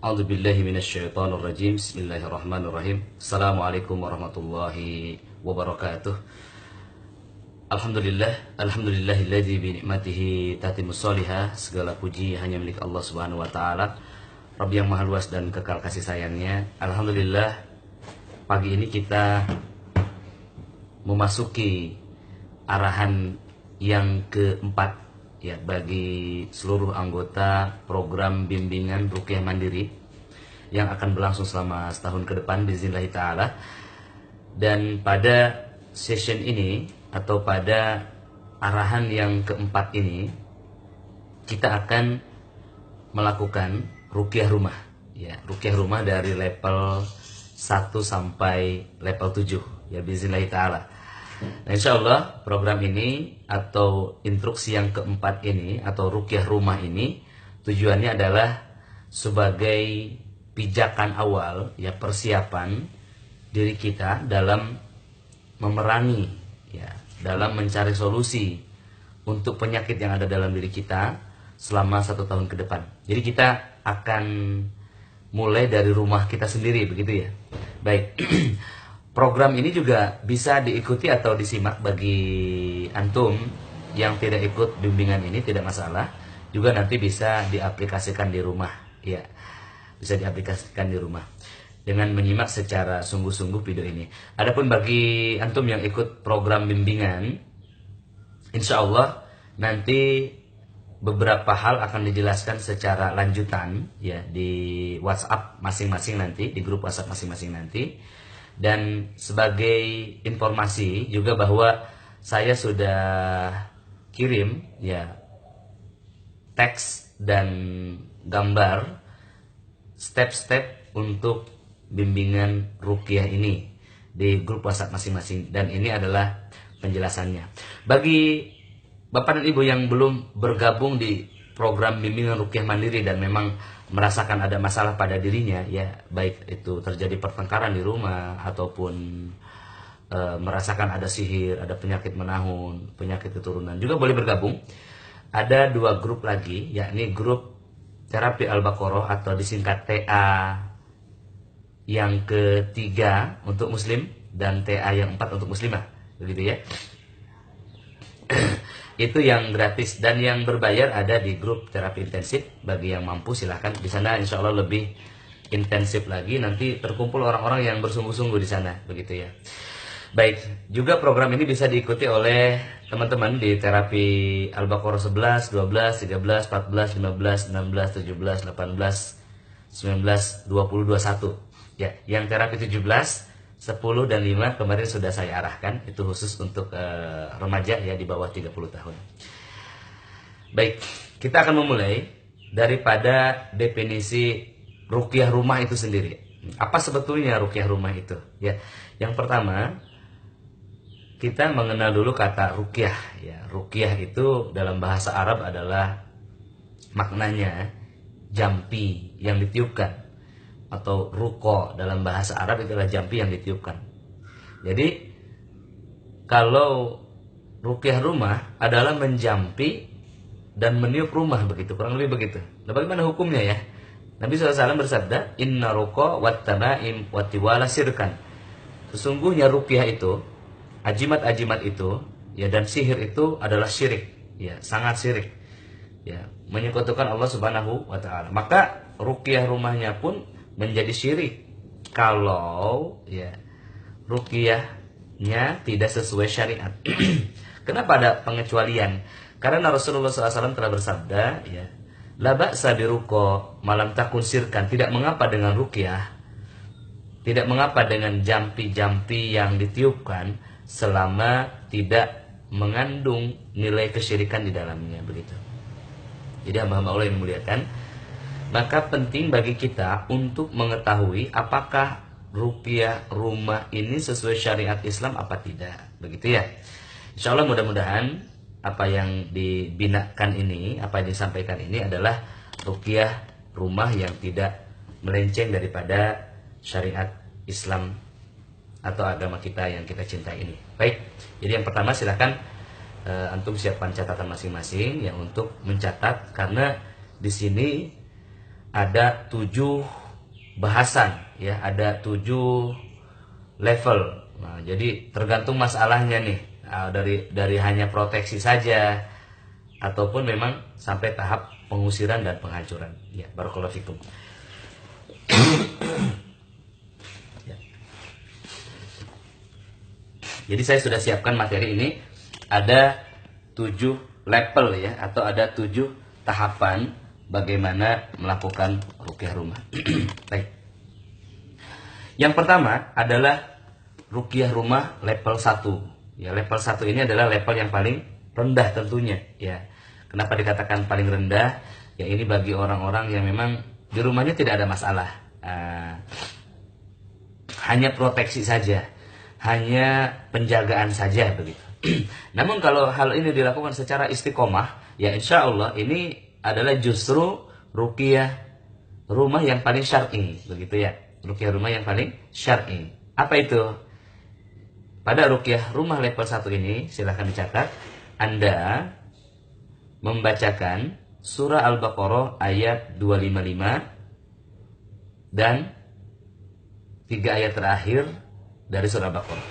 A'udzubillahi minasyaitonirrajim. Bismillahirrahmanirrahim. Assalamualaikum warahmatullahi wabarakatuh. Alhamdulillahilladzi bi ni'matihi tatimmus shalihah. Segala puji hanya milik Allah Subhanahu wa taala, Rabb yang Maha Luas dan kekal kasih sayangnya. Alhamdulillah, pagi ini kita memasuki arahan yang keempat ya bagi seluruh anggota program bimbingan Ruqyah Mandiri yang akan berlangsung selama setahun ke depan biiznillah taala. Dan pada session ini atau pada arahan yang keempat ini kita akan melakukan ruqyah rumah ya, ruqyah rumah dari level 1 sampai level 7 ya biiznillah taala. Nah, insya Allah program ini atau instruksi yang keempat ini atau ruqyah rumah ini tujuannya adalah sebagai pijakan awal ya, persiapan diri kita dalam memerangi ya, dalam mencari solusi untuk penyakit yang ada dalam diri kita selama 1 tahun ke depan. Jadi kita akan mulai dari rumah kita sendiri, begitu ya. Baik. Program ini juga bisa diikuti atau disimak bagi antum yang tidak ikut bimbingan ini, tidak masalah. Juga nanti bisa diaplikasikan di rumah, ya. Bisa diaplikasikan di rumah dengan menyimak secara sungguh-sungguh video ini. Adapun bagi antum yang ikut program bimbingan, insya Allah nanti beberapa hal akan dijelaskan secara lanjutan ya di WhatsApp masing-masing nanti, di grup WhatsApp masing-masing nanti. Dan sebagai informasi juga bahwa saya sudah kirim ya teks dan gambar step-step untuk bimbingan ruqyah ini di grup WhatsApp masing-masing, dan ini adalah penjelasannya. Bagi Bapak dan Ibu yang belum bergabung di program bimbingan ruqyah mandiri dan memang merasakan ada masalah pada dirinya ya, baik itu terjadi pertengkaran di rumah ataupun merasakan ada sihir, ada penyakit menahun, penyakit keturunan, juga boleh bergabung. Ada 2 grup lagi, yakni grup terapi Al-Baqarah atau disingkat TA yang ketiga untuk muslim dan TA yang 4 untuk muslimah, begitu ya. Itu yang gratis, dan yang berbayar ada di grup terapi intensif. Bagi yang mampu silahkan di sana, insya Allah lebih intensif lagi, nanti terkumpul orang-orang yang bersungguh-sungguh di sana, begitu ya. Baik, juga program ini bisa diikuti oleh teman-teman di terapi Al-Baqarah 11, 12, 13, 14, 15, 16, 17, 18, 19, 20, 21 ya. Yang terapi 17, 10 dan 5 kemarin sudah saya arahkan, itu khusus untuk remaja ya di bawah 30 tahun. Baik, kita akan memulai daripada definisi ruqyah rumah itu sendiri. Apa sebetulnya ruqyah rumah itu? Ya, yang pertama kita mengenal dulu kata ruqyah ya. Ruqyah itu dalam bahasa Arab adalah maknanya jampi yang ditiupkan, atau ruko dalam bahasa Arab itu adalah jampi yang ditiupkan. Jadi kalau ruqyah rumah adalah menjampi dan meniup rumah, begitu, kurang lebih begitu. Nah, bagaimana hukumnya ya? Nabi SAW bersabda, inna ruqa wat tamaim wat tiwala syirkan. Sesungguhnya ruqyah itu, ajimat-ajimat itu ya, dan sihir itu adalah syirik ya, sangat syirik ya, menyekutukan Allah Subhanahu wa taala. Maka ruqyah rumahnya pun menjadi syirik kalau ya ruqyahnya tidak sesuai syariat. Kenapa ada pengecualian? Karena Rasulullah SAW telah bersabda ya, la ba'sa biruqa malam takun sirkan. Tidak mengapa dengan ruqyah, tidak mengapa dengan jampi-jampi yang ditiupkan selama tidak mengandung nilai kesyirikan di dalamnya, begitu. Jadi hamba-hamba Allah yang memuliakan, maka penting bagi kita untuk mengetahui apakah ruqyah rumah ini sesuai syariat Islam apa tidak, begitu ya. Insya Allah mudah-mudahan apa yang dibinakan ini, apa yang disampaikan ini adalah ruqyah rumah yang tidak melenceng daripada syariat Islam atau agama kita yang kita cintai ini. Baik, jadi yang pertama silakan antum siapkan catatan masing-masing yang untuk mencatat, karena di sini ada 7 bahasan, ya, ada 7 level. Nah, jadi tergantung masalahnya nih, dari hanya proteksi saja ataupun memang sampai tahap pengusiran dan penghancuran. Ya, barakallahu fikum. Ya. Jadi saya sudah siapkan materi ini, ada 7 level, ya, atau ada 7 tahapan bagaimana melakukan ruqyah rumah. Baik. Yang pertama adalah ruqyah rumah level 1. Ya, level 1 ini adalah level yang paling rendah tentunya, ya. Kenapa dikatakan paling rendah? Ya, ini bagi orang-orang yang memang di rumahnya tidak ada masalah. Hanya proteksi saja, hanya penjagaan saja begitu. Namun kalau hal ini dilakukan secara istiqomah, ya insya Allah ini adalah justru ruqyah rumah yang paling syar'i, begitu ya. Ruqyah rumah yang paling syar'i. Apa itu? Pada ruqyah rumah level 1 ini, silahkan dicatat, Anda membacakan surah Al-Baqarah ayat 255 dan 3 ayat terakhir dari surah Al-Baqarah.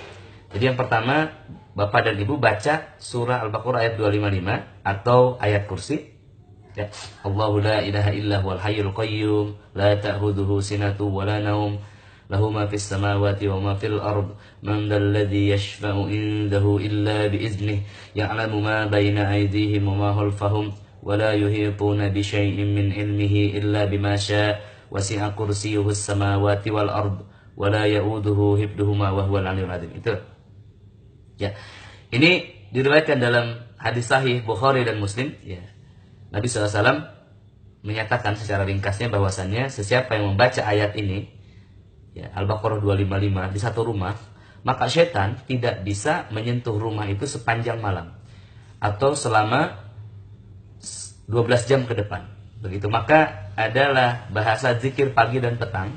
Jadi yang pertama, Bapak dan Ibu baca surah Al-Baqarah ayat 255 atau ayat kursi. Ya. Allahu la ilaha illa huwal hayyul qayyum la ta'khudhuhu sinatun wa la naum lahu ma fis samawati wa ma fil ard man dhal ladzi yashfa'u indahu illa bi idznih ya'lamu ma baina aydihim wa ma khalfahum wa la yuhituna bi syai'in min ilmihi illa bima syaa' wasi'a kursiyyuhu as-samawati wal ard wa la ya'uduhu hifdhuhuma wa huwal 'aliyyul 'azim. Itu. Ya. Ini diriwayatkan dalam hadis sahih Bukhari dan Muslim, ya. Nabi SAW menyatakan secara ringkasnya bahwasannya sesiapa yang membaca ayat ini, ya, Al-Baqarah 255 di satu rumah, maka setan tidak bisa menyentuh rumah itu sepanjang malam atau selama 12 jam ke depan. Begitu. Maka adalah bahasa zikir pagi dan petang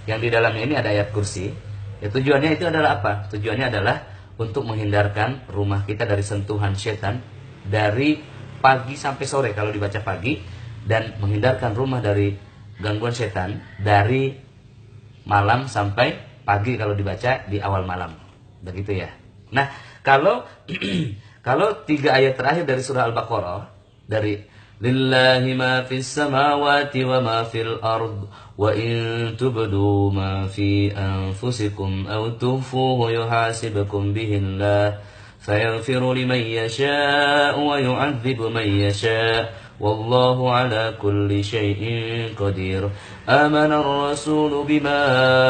yang di dalamnya ini ada ayat kursi. Ya, tujuannya itu adalah apa? Tujuannya adalah untuk menghindarkan rumah kita dari sentuhan setan dari pagi sampai sore kalau dibaca pagi, dan menghindarkan rumah dari gangguan setan dari malam sampai pagi kalau dibaca di awal malam. Begitu ya. Nah, kalau kalau 3 ayat terakhir dari surah Al-Baqarah, dari lillahi ma fis samawati wa ma fil ard wa in tubdu ma fi anfusikum aw tukhfuhu yuhasibukum bihillah فيغفر لمن يشاء ويعذب من يشاء والله على كل شيء قدير آمن الرسول بما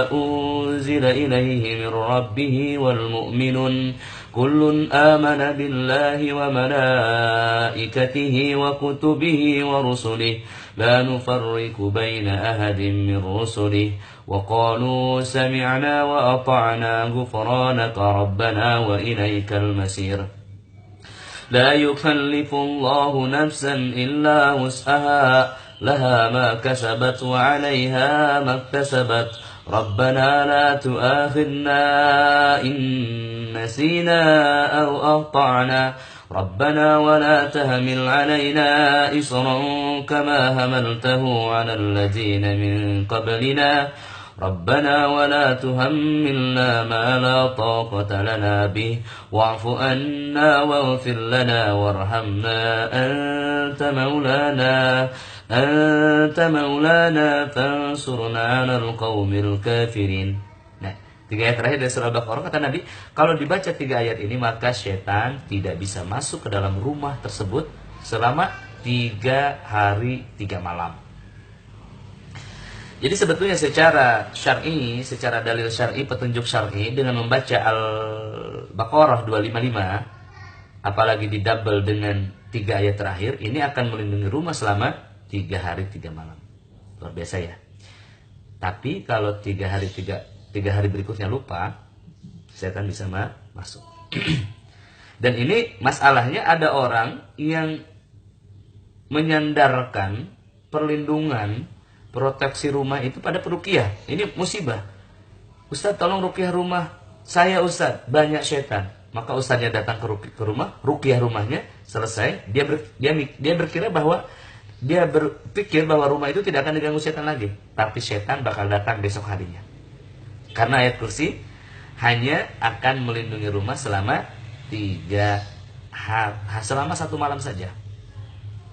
أنزل إليه من ربه والمؤمنون كل آمن بالله وملائكته وكتبه ورسله لا نفرق بين أحد من رسله وقالوا سمعنا وأطعنا غفرانك ربنا وإليك المصير لا يكلف الله نفسا إلا وسعها لها ما كسبت وعليها ما اكتسبت ربنا لا تؤاخذنا إن نسينا أو أخطأنا ربنا ولا تحمل علينا إصرا كما حملته على الذين من قبلنا ربنا ولا تحملنا ما لا طاقة لنا به واعف عنا واغفر لنا وارحمنا أنت مولانا فانصرنا على القوم الكافرين. Nah, 3 ayat terakhir dari surah Al-Baqarah, kata Nabi, kalau dibaca 3 ayat ini maka setan tidak bisa masuk ke dalam rumah tersebut selama 3 hari 3 malam. Jadi sebetulnya secara syar'i, secara dalil syar'i, petunjuk syar'i, dengan membaca Al-Baqarah 255, apalagi didouble dengan 3 ayat terakhir, ini akan melindungi rumah selama 3 hari 3 malam. Luar biasa ya. Tapi kalau 3 hari berikutnya lupa, setan bisa masuk. Dan ini masalahnya ada orang yang menyandarkan perlindungan, proteksi rumah itu pada peruqyah. Ini musibah. Ustaz, tolong ruqyah rumah saya, Ustaz, banyak setan. Maka ustaznya datang ke rumah, ruqyah rumahnya, selesai. Dia berkira bahwa dia berpikir bahwa rumah itu tidak akan diganggu setan lagi, tapi setan bakal datang besok harinya. Karena ayat kursi hanya akan melindungi rumah selama selama 1 malam saja.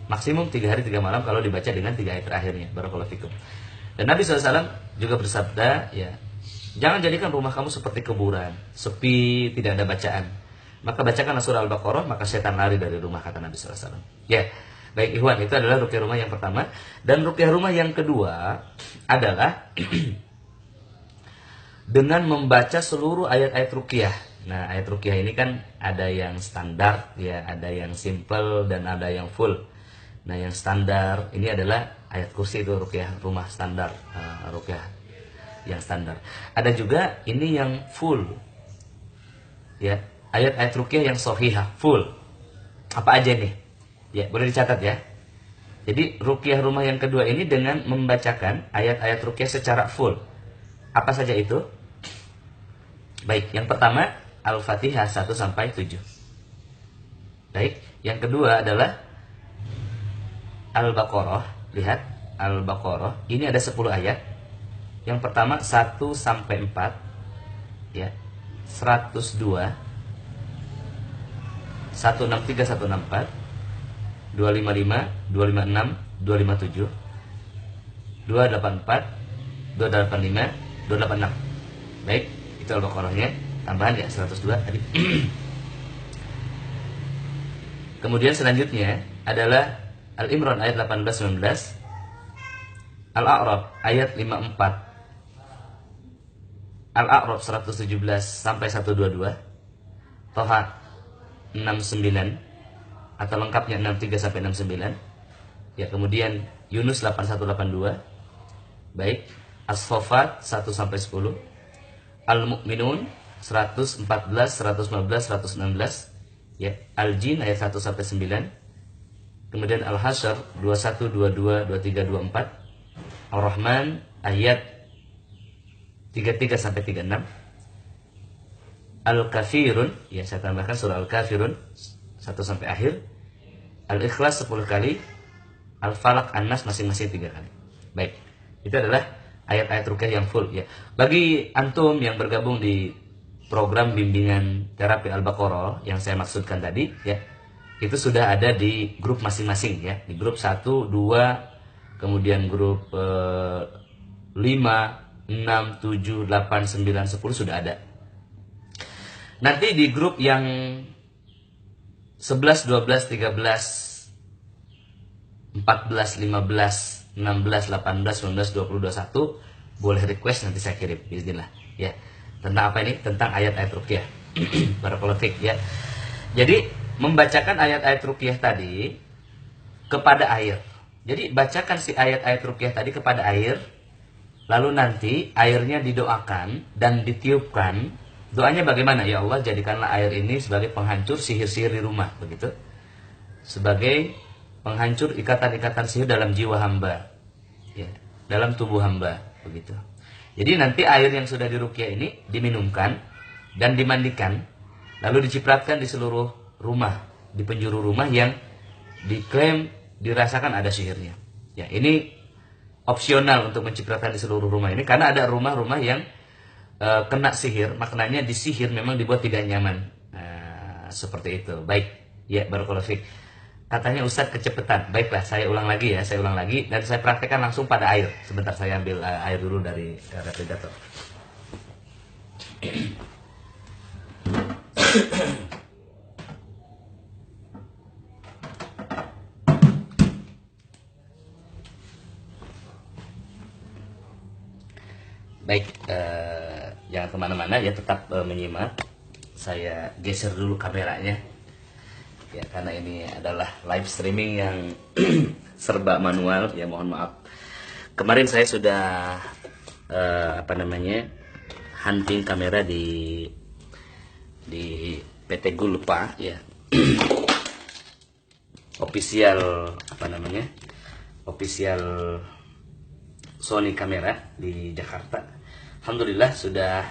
Maksimum 3 hari 3 malam kalau dibaca dengan 3 ayat terakhirnya. Barakallahu fikum. Dan Nabi SAW juga bersabda, ya, jangan jadikan rumah kamu seperti kuburan, sepi, tidak ada bacaan. Maka bacakanlah surah Al-Baqarah, maka setan lari dari rumah, kata Nabi SAW. Ya, baik ikhwan, itu adalah ruqyah rumah yang pertama. Dan ruqyah rumah yang kedua adalah dengan membaca seluruh ayat-ayat ruqyah. Nah, ayat ruqyah ini kan ada yang standar, ya, ada yang simple dan ada yang full. Nah, yang standar ini adalah ayat kursi, itu ruqyah rumah standar, ruqyah yang standar. Ada juga ini yang full, ya, ayat-ayat ruqyah yang sahihah, full. Apa aja nih? Ya, boleh dicatat ya. Jadi ruqyah rumah yang kedua ini dengan membacakan ayat-ayat ruqyah secara full. Apa saja itu? Baik, yang pertama Al-Fatihah 1 sampai 7. Baik, yang kedua adalah Al-Baqarah. Lihat, Al-Baqarah ini ada 10 ayat. Yang pertama 1 sampai 4, ya. 102, 163, 164, 255, 256, 257, 284, 285, 286. Baik, itu Al-Baqarahnya. Tambahan ya 102 tadi. Kemudian selanjutnya adalah Al-Imran ayat 18-19, Al-A'raf ayat 54, Al-A'raf 117 sampai 122, Toha 69 atau lengkapnya 63 sampai 69. Ya, kemudian Yunus 8182. Baik, As-Saffat 1 sampai 10, Al-Mu'minun 114, 115, 116, ya, Al-Jin ayat 1 sampai 9. Kemudian Al-Hasyr 21, 22, 23, 24. Ar-Rahman ayat 33 sampai 36. Al-Kafirun, ya, saya tambahkan surah Al-Kafirun 1 sampai akhir. Al-Ikhlas 10 kali. Al-Falaq, An-Nas masing-masing 3 kali. Baik, itu adalah ayat-ayat ruqyah yang full, ya. Bagi antum yang bergabung di program bimbingan terapi Al-Baqarah yang saya maksudkan tadi, ya, itu sudah ada di grup masing-masing, ya. Di grup 1, 2, kemudian grup 5, 6, 7, 8, 9, 10 sudah ada. Nanti di grup yang 11, 12, 13, 14, 15, 16, 18, 19, 20, 21 boleh request, nanti saya kirim bismillah, ya. Tentang apa ini? Tentang ayat-ayat ruqyah. Barakallahu fiik, ya. Jadi membacakan ayat-ayat ruqyah tadi kepada air. Jadi bacakan si ayat-ayat ruqyah tadi kepada air, lalu nanti airnya didoakan dan ditiupkan. Doanya bagaimana? Ya Allah, jadikanlah air ini sebagai penghancur sihir-sihir di rumah, begitu. Sebagai penghancur ikatan-ikatan sihir dalam jiwa hamba, ya, dalam tubuh hamba, begitu. Jadi nanti air yang sudah diruqyah ini diminumkan dan dimandikan, lalu dicipratkan di seluruh rumah, di penjuru rumah yang diklaim dirasakan ada sihirnya. Ya, ini opsional untuk mencipratkan di seluruh rumah ini, karena ada rumah-rumah yang kena sihir, maknanya disihir memang dibuat tidak nyaman. Seperti itu. Baik, ya, barakallahu fiik. Katanya Ustadz kecepatan. Baiklah, saya ulang lagi ya, saya ulang lagi dan saya praktekkan langsung pada air. Sebentar, saya ambil air dulu dari replikator. Baik, jangan kemana-mana ya, tetap menyimak. Saya geser dulu kameranya, ya, karena ini adalah live streaming yang serba manual, ya, mohon maaf. Kemarin saya sudah hunting kamera di PT Gulpa, ya. official Sony kamera di Jakarta. Alhamdulillah sudah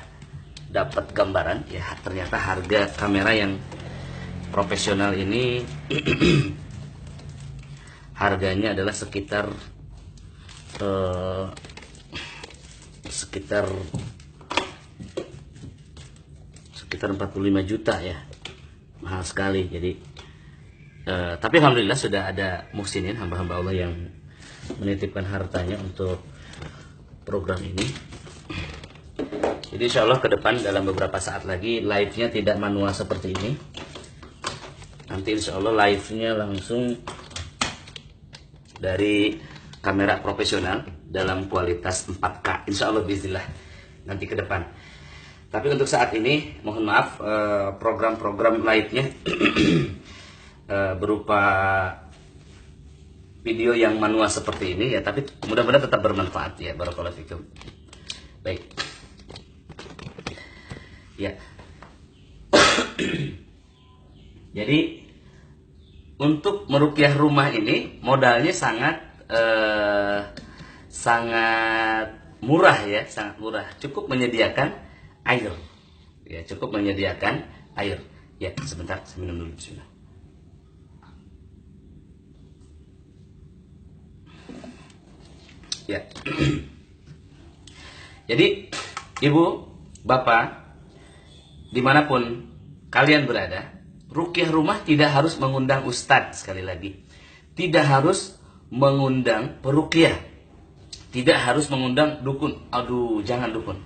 dapat gambaran, ya. Ternyata harga kamera yang profesional ini harganya adalah sekitar sekitar 45 juta ya, mahal sekali. Jadi tapi alhamdulillah sudah ada muhsinin, hamba-hamba Allah yang menitipkan hartanya untuk program ini. Jadi insya Allah ke depan dalam beberapa saat lagi live-nya tidak manual seperti ini. Nanti insya Allah live-nya langsung dari kamera profesional dalam kualitas 4K. Insya Allah bismillah nanti ke depan. Tapi untuk saat ini mohon maaf, program-program live-nya berupa video yang manual seperti ini ya, tapi mudah-mudahan tetap bermanfaat ya. Barakallahu fikum. Baik. Ya. Jadi untuk meruqyah rumah ini modalnya sangat murah ya, sangat murah. Cukup menyediakan air. Ya, cukup menyediakan air. Ya, sebentar saya minum dulu bismillah. Ya. Jadi ibu, bapak, dimanapun kalian berada, ruqyah rumah tidak harus mengundang ustadz. Sekali lagi, tidak harus mengundang peruqyah, tidak harus mengundang dukun. Aduh, jangan dukun,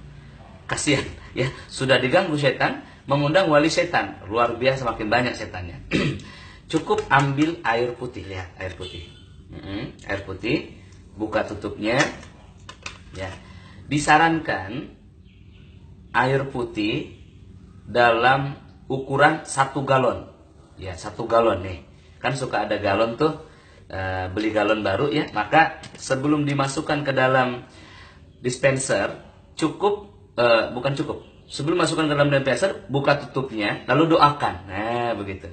kasihan ya, sudah diganggu setan. Mengundang wali setan, luar biasa, makin banyak setannya. Cukup ambil air putih ya, air putih. Air putih, buka tutupnya ya. Disarankan air putih dalam ukuran 1 galon ya, 1 galon nih, kan suka ada galon tuh, beli galon baru ya. Maka sebelum dimasukkan ke dalam dispenser, sebelum masukkan ke dalam dispenser, buka tutupnya lalu doakan. Nah begitu.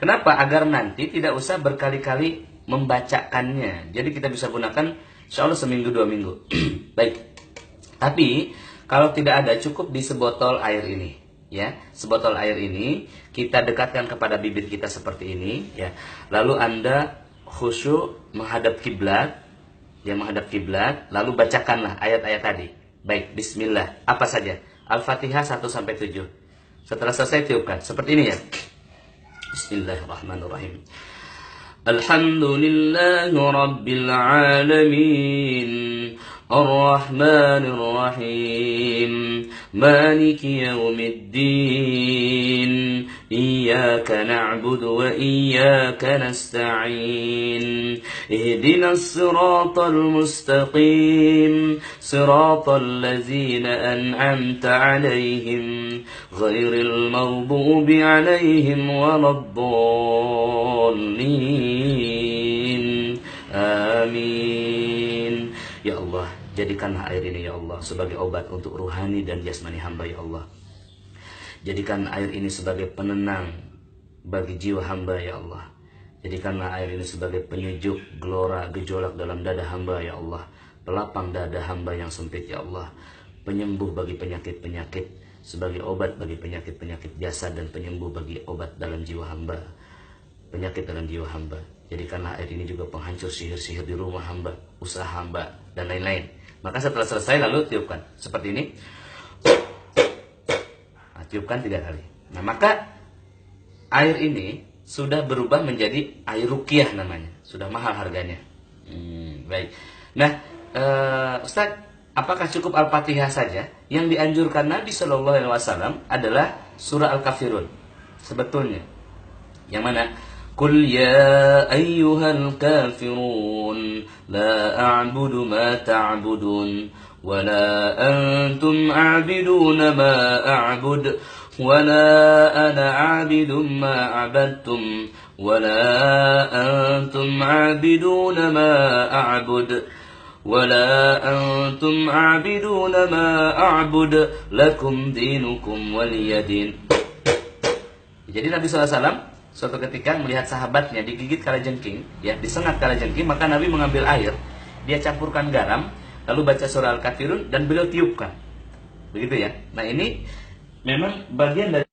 Kenapa? Agar nanti tidak usah berkali-kali membacakannya. Jadi kita bisa gunakan insya Allah seminggu 2 minggu. Baik. Tapi kalau tidak ada, cukup di sebotol air ini ya. Sebotol air ini kita dekatkan kepada bibir kita seperti ini ya. Lalu Anda khusyuk menghadap kiblat ya, menghadap kiblat, lalu bacakanlah ayat-ayat tadi. Baik, bismillah, apa saja? Al-Fatihah 1 sampai 7. Setelah selesai tiupkan seperti ini ya. Bismillahirrahmanirrahim. Alhamdulillahi Rabbil Alamin, Ar-Rahmanir Rahim, Maliki Yawmiddin, Iyyaka na'budu wa iyyaka nasta'in, Ihdinas siratal mustaqim, Siratal ladzina an'amta 'alaihim, Ghairil maghdubi 'alaihim waladdallin. Amin. Ya Allah, jadikanlah air ini ya Allah sebagai obat untuk ruhani dan jasmani hamba ya Allah. Jadikan air ini sebagai penenang bagi jiwa hamba ya Allah. Jadikanlah air ini sebagai penyejuk gelora gejolak dalam dada hamba ya Allah. Pelapang dada hamba yang sempit ya Allah. Penyembuh bagi penyakit-penyakit, sebagai obat bagi penyakit-penyakit jasad, dan penyembuh bagi obat dalam jiwa hamba, penyakit dalam jiwa hamba. Jadikanlah air ini juga penghancur sihir-sihir di rumah hamba, usaha hamba, dan lain-lain. Maka setelah selesai lalu tiupkan seperti ini. Nah, tiupkan 3 kali. Nah, maka air ini sudah berubah menjadi air ruqyah namanya. Sudah mahal harganya. Baik. Nah, Ustaz, apakah cukup Al-Fatihah saja? Yang dianjurkan Nabi Shallallahu Alaihi Wasallam adalah surah Al-Kafirun. Sebetulnya, yang mana? Qul ya ayyuhal kafirun la a'budu ma ta'budun wa la antum a'biduna ma a'bud wa la ana 'abidun ma 'abadtum wa la antum 'abiduna ma a'bud wa la antum 'abiduna ma a'bud lakum dinukum waliyadin. Jadi Nabi SAW suatu ketika melihat sahabatnya digigit kalajengking, ya, disengat kalajengking, maka Nabi mengambil air, dia campurkan garam, lalu baca surah Al-Kafirun dan beliau tiupkan. Begitu ya. Nah, ini memang bagian dari,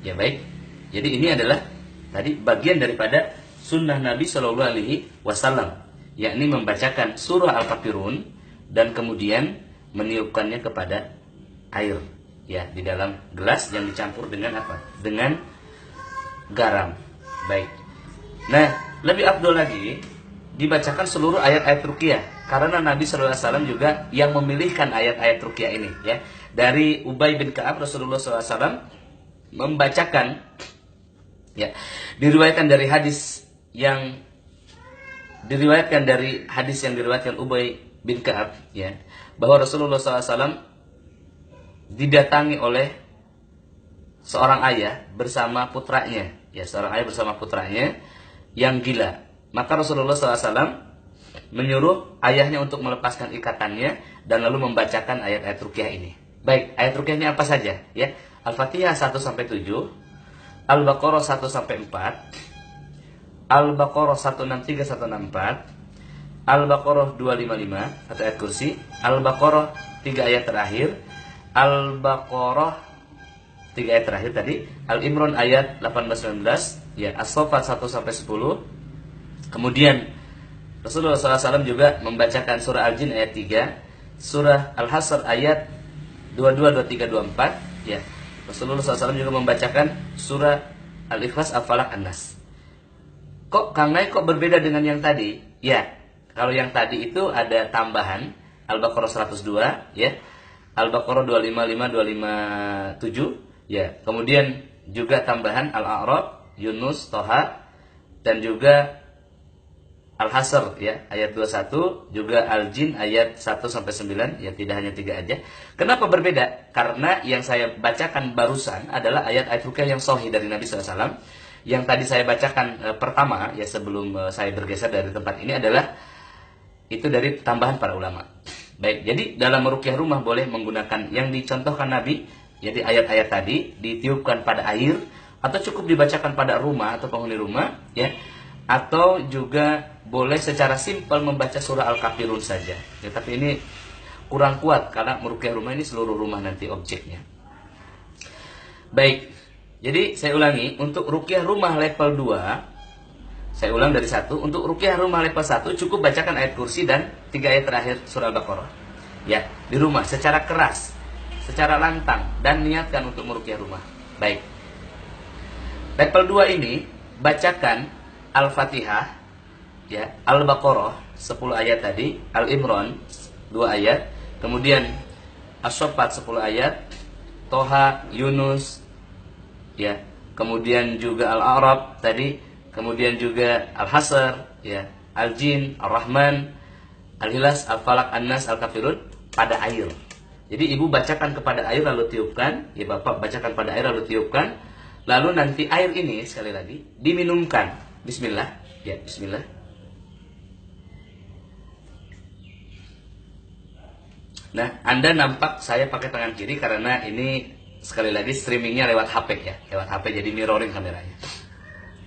ya baik. Jadi ini adalah tadi bagian daripada sunnah Nabi Shallallahu Alaihi Wasallam, yakni membacakan surah Al-Kafirun dan kemudian meniupkannya kepada air, ya, di dalam gelas yang dicampur dengan apa? Dengan garam. Baik. Nah, lebih afdol lagi dibacakan seluruh ayat-ayat ruqyah, karena Nabi Shallallahu Alaihi Wasallam juga yang memilihkan ayat-ayat ruqyah ini, ya. Dari Ubay bin Ka'ab, Rasulullah SAW membacakan, ya, diriwayatkan dari hadis yang diriwayatkan Ubay bin Ka'ab, ya, bahwa Rasulullah SAW didatangi oleh seorang ayah bersama putranya, ya, seorang ayah bersama putranya yang gila. Maka Rasulullah SAW menyuruh ayahnya untuk melepaskan ikatannya dan lalu membacakan ayat-ayat ruqyah ini. Baik, ayat ruqyahnya apa saja, ya? Al-Fatihah 1-7, Al-Baqarah 1-4, Al-Baqarah 163-164, Al-Baqarah 255 atau ayat kursi, Al-Baqarah 3 ayat terakhir, Al-Baqarah 3 ayat terakhir tadi, Al-Imran ayat 18-19, ya, As-Saffat 1-10. Kemudian Rasulullah SAW juga membacakan surah Al-Jin ayat 3, surah Al-Hasr ayat 22, 23, 24, ya. Rasulullah SAW juga membacakan surah Al-Ikhlas, Al-Falaq, An-Nas. Kok Kang Nay kok berbeda dengan yang tadi? Ya, kalau yang tadi itu ada tambahan Al-Baqarah 102, ya. Al-Baqarah 255, 257, ya. Kemudian juga tambahan Al-A'raf, Yunus, Toha, dan juga Al-Hasr, ya, ayat 21, juga Al-Jin ayat 1-9, ya, tidak hanya 3 aja. Kenapa berbeda? Karena yang saya bacakan barusan adalah ayat-ayat ruqyah yang sahih dari Nabi SAW. Yang tadi saya bacakan pertama, ya, sebelum saya bergeser dari tempat ini adalah itu dari tambahan para ulama. Baik, jadi dalam meruqyah rumah boleh menggunakan yang dicontohkan Nabi, jadi ayat-ayat tadi ditiupkan pada air, atau cukup dibacakan pada rumah atau penghuni rumah, ya, atau juga boleh secara simpel membaca surah Al-Kafirun saja, ya, tapi ini kurang kuat karena meruqyah rumah ini seluruh rumah nanti objeknya. Baik, jadi saya ulangi, untuk ruqyah rumah level 2, saya ulang dari 1, untuk ruqyah rumah level 1 cukup bacakan ayat kursi dan 3 ayat terakhir surah Al-Baqarah, ya, di rumah secara keras, secara lantang, dan niatkan untuk meruqyah rumah. Baik, level 2 ini bacakan Al-Fatihah, ya, Al-Baqarah 10 ayat tadi, Al-Imran 2 ayat, kemudian As-Saffat 10 ayat, Toha, Yunus, ya, kemudian juga Al-A'raf tadi, kemudian juga Al-Hasr, ya, Al-Jin, Ar-Rahman, Al-Ikhlas, Al-Falaq, An-Nas, Al-Kafirun pada air. Jadi ibu bacakan kepada air lalu tiupkan, ya, bapak bacakan pada air lalu tiupkan, lalu nanti air ini sekali lagi diminumkan. Bismillah, ya, Bismillah. Nah, Anda nampak saya pakai tangan kiri karena ini sekali lagi streamingnya lewat HP, ya, lewat HP, jadi mirroring kameranya.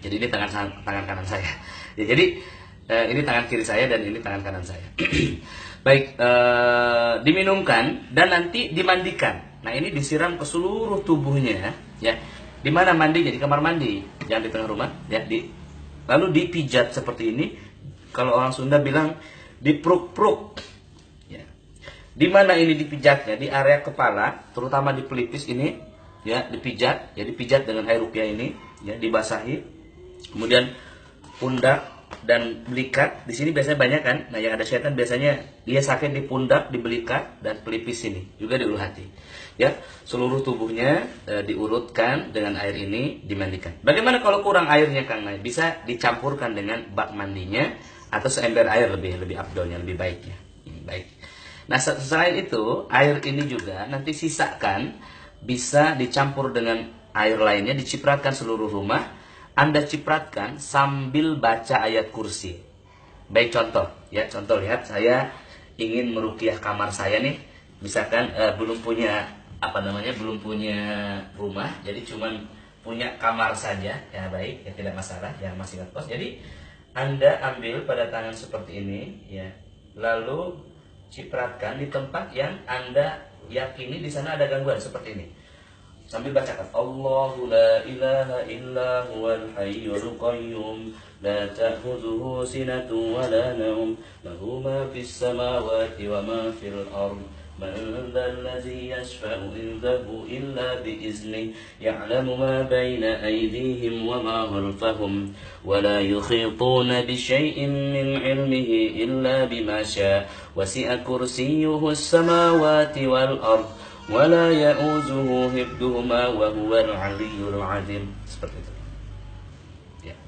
Jadi ini tangan kanan saya. Ya, jadi ini tangan kiri saya dan ini tangan kanan saya. Baik, diminumkan dan nanti dimandikan. Nah, ini disiram ke seluruh tubuhnya, ya. Di mana mandinya? Di kamar mandi, jangan di tengah rumah, ya. Lalu dipijat seperti ini. Kalau orang Sunda bilang dipruk-pruk. Ya. Di mana ini dipijatnya? Di area kepala, terutama di pelipis ini, ya, dipijat. Ya, dipijat dengan air ruqyah ini, ya, dibasahi. Kemudian pundak dan belikat. Di sini biasanya banyak kan. Nah, yang ada syaitan biasanya dia sakit di pundak, di belikat dan pelipis ini, juga di ulu hati. Ya, seluruh tubuhnya diurutkan dengan air ini, dimandikan. Bagaimana kalau kurang airnya, Kang Nay? Bisa dicampurkan dengan bak mandinya atau seember air, lebih afdolnya, lebih baiknya. Baik. Nah, selain itu, air ini juga nanti sisakan bisa dicampur dengan air lainnya, dicipratkan seluruh rumah. Anda cipratkan sambil baca ayat kursi. Baik, contoh, ya, contoh, lihat, saya ingin meruqyah kamar saya nih, misalkan belum punya belum punya rumah, jadi cuman punya kamar saja, ya, baik, ya, tidak masalah, yang masih ngekos. Jadi Anda ambil pada tangan seperti ini, ya, lalu cipratkan di tempat yang Anda yakini di sana ada gangguan seperti ini. sambil bacakan Allahu la ilaha illa huwal hayyul qayyum la ta'khudhuhu sinatun wa la nawm lahu ma fis samawati wa ma fil ard man dhal ladzi yashfa'u indahu illa bi izni ya'lamu ma baina aydihim wa ma khalfahum wa la yukhituna bi syai'in min 'ilmihi illa bima syaa wasi'a kursiyyuhu as-samawati wal ard wala ya'uzuhu hifdhuhuma wa huwal 'aliyyul 'azim. Seperti itu. Ya.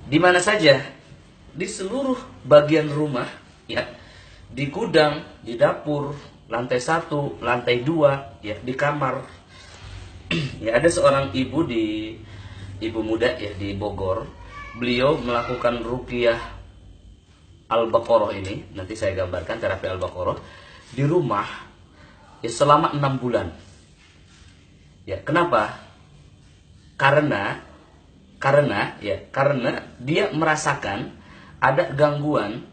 Di mana saja di seluruh bagian rumah, ya, di gudang, di dapur, lantai 1, lantai 2, ya, di kamar. Ya, ada seorang ibu muda ya di Bogor. Beliau melakukan ruqyah Al-Baqarah ini, nanti saya gambarkan terapi Al-Baqarah di rumah ya selama 6 bulan. Ya, kenapa? Karena dia merasakan ada gangguan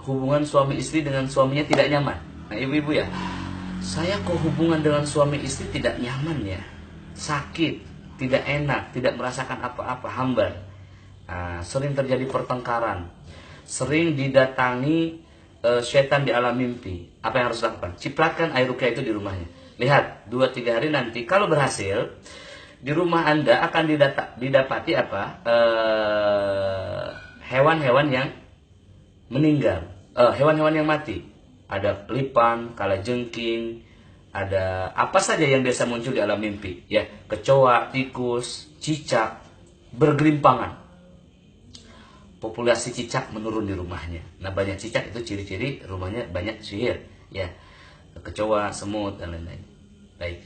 hubungan suami istri dengan suaminya tidak nyaman. Nah, ibu-ibu ya, saya kok hubungan dengan suami istri tidak nyaman ya, sakit, tidak enak, tidak merasakan apa-apa, hambar. Nah, sering terjadi pertengkaran, sering didatangi setan di alam mimpi. Apa yang harus dilakukan? Cipratkan air ruqyah itu di rumahnya. Lihat, 2-3 hari nanti kalau berhasil, di rumah Anda akan didapati apa? Hewan-hewan yang meninggal, hewan-hewan yang mati. Ada lipan, kalajengking, ada apa saja yang biasa muncul di alam mimpi, ya, kecoa, tikus, cicak, bergelimpangan. Populasi cicak menurun di rumahnya. Nah, banyak cicak itu ciri-ciri rumahnya banyak sihir, ya, kecoa, semut dan lain-lain. Baik,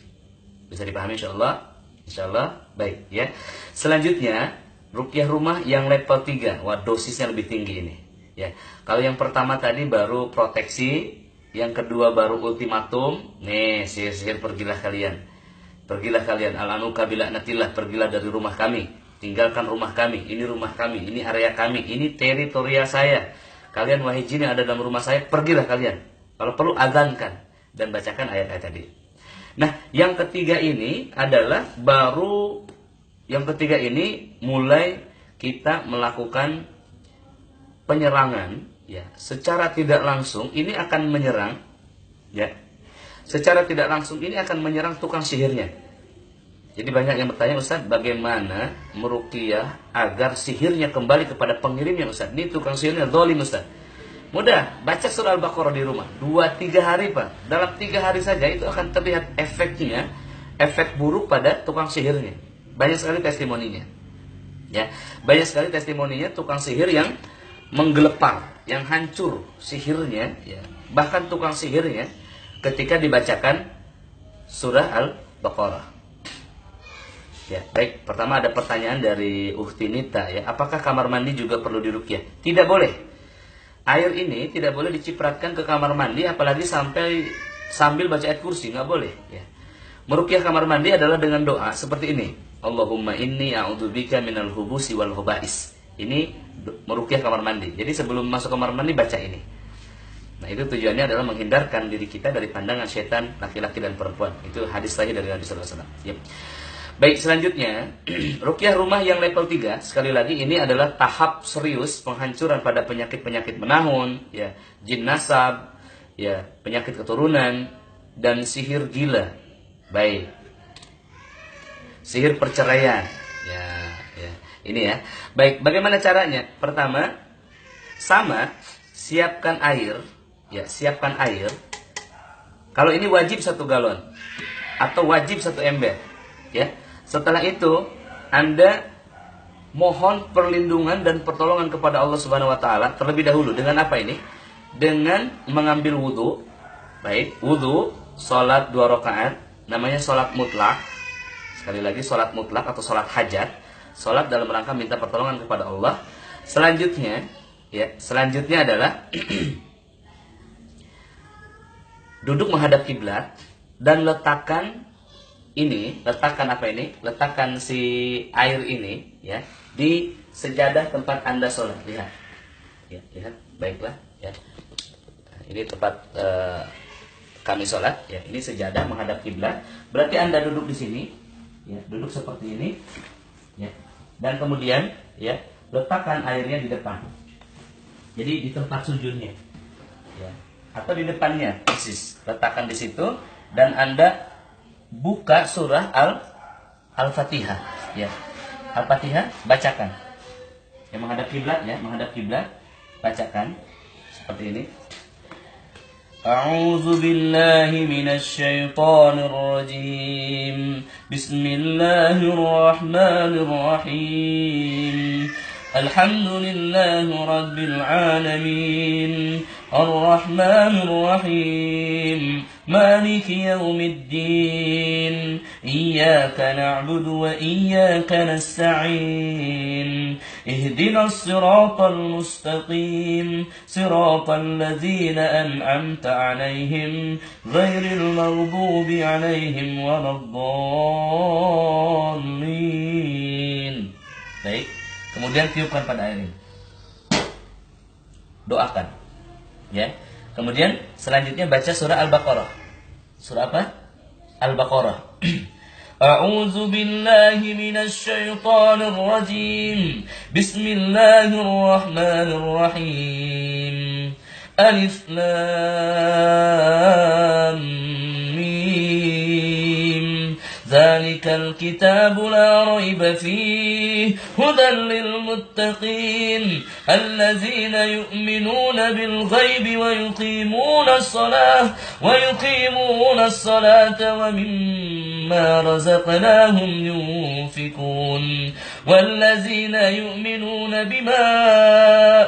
bisa dipahami insyaallah. Insyaallah, baik ya. Selanjutnya ruqyah rumah yang level 3. Wah, dosisnya lebih tinggi ini, ya. Kalau yang pertama tadi baru proteksi, yang kedua baru ultimatum. Nih, sihir-sihir pergilah kalian. Pergilah kalian, al-anuka bila'natillah, pergilah dari rumah kami. Tinggalkan rumah kami, ini rumah kami, ini area kami, ini teritorial saya. Kalian wahai jin yang ada dalam rumah saya, pergilah kalian. Kalau perlu adzankan dan bacakan ayat-ayat tadi. Nah, yang ketiga ini adalah mulai kita melakukan penyerangan, ya, secara tidak langsung ini akan menyerang, ya. Secara tidak langsung ini akan menyerang tukang sihirnya. Jadi banyak yang bertanya, Ustaz, bagaimana meruqyah agar sihirnya kembali kepada pengirimnya, Ustaz? Ini tukang sihirnya zalim, Ustaz. Mudah, baca surah Al-Baqarah di rumah. 2-3 hari, Pak. Dalam 3 hari saja itu akan terlihat efeknya, efek buruk pada tukang sihirnya. Banyak sekali testimoninya. Ya, banyak sekali testimoninya tukang sihir yang menggelepar, yang hancur sihirnya, ya. Bahkan tukang sihirnya ketika dibacakan surah Al-Baqarah. Ya, baik. Pertama ada pertanyaan dari Uhtinita, ya. Apakah kamar mandi juga perlu diruqyah? Tidak boleh. Air ini tidak boleh dicipratkan ke kamar mandi, apalagi sambil baca ayat kursi, nggak boleh. Ya. Meruqyah kamar mandi adalah dengan doa seperti ini. Allahumma inni a'udzubika minal hubusi wal hubais. Ini meruqyah kamar mandi. Jadi sebelum masuk kamar mandi baca ini. Nah, itu tujuannya adalah menghindarkan diri kita dari pandangan setan laki-laki dan perempuan. Itu hadis sahih dari Nabi sallallahu alaihi wasallam. Ya. Baik, selanjutnya ruqyah rumah yang level 3. Sekali lagi ini adalah tahap serius penghancuran pada penyakit-penyakit menahun, ya, jin nasab, ya, penyakit keturunan dan sihir gila. Baik. Sihir perceraian. Ya. Ini ya. Baik, bagaimana caranya? Pertama, siapkan air, ya, siapkan air. Kalau ini wajib 1 galon atau wajib 1 ember, ya. Setelah itu, Anda mohon perlindungan dan pertolongan kepada Allah Subhanahu wa taala terlebih dahulu dengan apa ini? Dengan mengambil wudu. Baik, wudu, salat 2 rakaat, namanya salat mutlak. Sekali lagi, salat mutlak atau salat hajat. Salat dalam rangka minta pertolongan kepada Allah. Selanjutnya adalah duduk menghadap kiblat dan letakkan si air ini, ya, di sejadah tempat Anda sholat. Lihat, ya, lihat, baiklah, ya. Ini tempat kami sholat, ya ini sejadah menghadap kiblat. Berarti Anda duduk di sini, ya duduk seperti ini, ya. Dan kemudian, ya letakkan airnya di depan. Jadi di tempat sujudnya, ya. Atau di depannya, persis. Letakkan di situ dan Anda buka surah Al-Fatihah, ya. Al-Fatihah bacakan. Yang menghadap kiblat, ya, menghadap kiblat, bacakan seperti ini. A'udzu billahi minasy syaithanir rajim. Bismillahirrahmanirrahim. Alhamdulillahi rabbil alamin. Ar-Rahmanir Rahim. Maliki yaumiddin. Iyyaka na'budu wa iyyaka nasta'in. Ihdinas siratal mustaqim. Siratal ladzina an'amta 'alaihim ghairil maghdubi 'alaihim waladdallin. Baik. Kemudian tiupkan pada air ini. Doakan. Ya. Kemudian selanjutnya baca surah Al-Baqarah. Surah apa? Al-Baqarah. A'udzu billahi minasy syaithanir rajim. Bismillahirrahmanirrahim. Alif Lam Mim. Dzalikal kitabu la raiba fihi hudan lil muttaqin alladzina yu'minuna bil ghaibi wa yuqimuna as-salata wa mimma razaqnahum yunfikun walladzina yu'minuna bima